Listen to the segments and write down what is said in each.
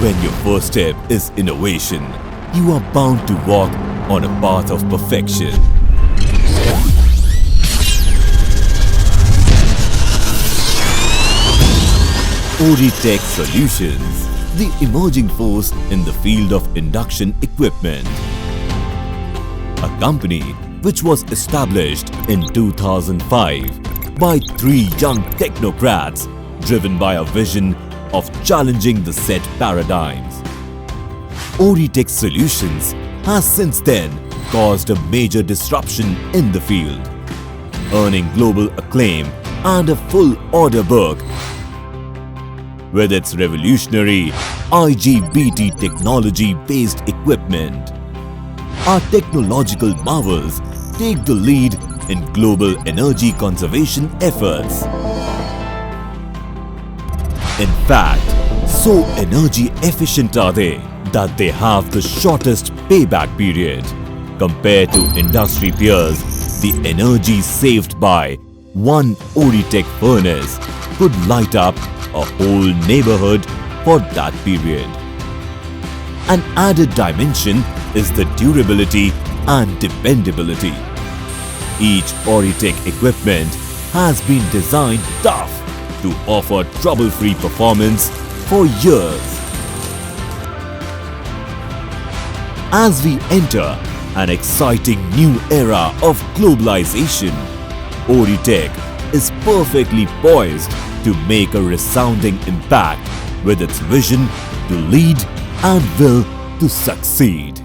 When your first step is innovation, you are bound to walk on a path of perfection. Oritech Solutions, the emerging force in the field of induction equipment. A company which was established in 2005 by three young technocrats driven by a vision of challenging the set paradigms. Oritech Solutions has since then caused a major disruption in the field, earning global acclaim and a full order book. With its revolutionary IGBT technology-based equipment, our technological marvels take the lead in global energy conservation efforts. In fact, so energy efficient are they that they have the shortest payback period. Compared to industry peers, the energy saved by one Oritech furnace could light up a whole neighborhood for that period. An added dimension is the durability and dependability. Each Oritech equipment has been designed tough to offer trouble-free performance for years. As we enter an exciting new era of globalization, Oritech is perfectly poised to make a resounding impact with its vision to lead and will to succeed.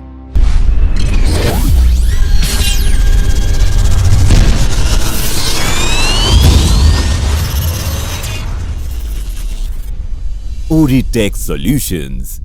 Oritech Solutions.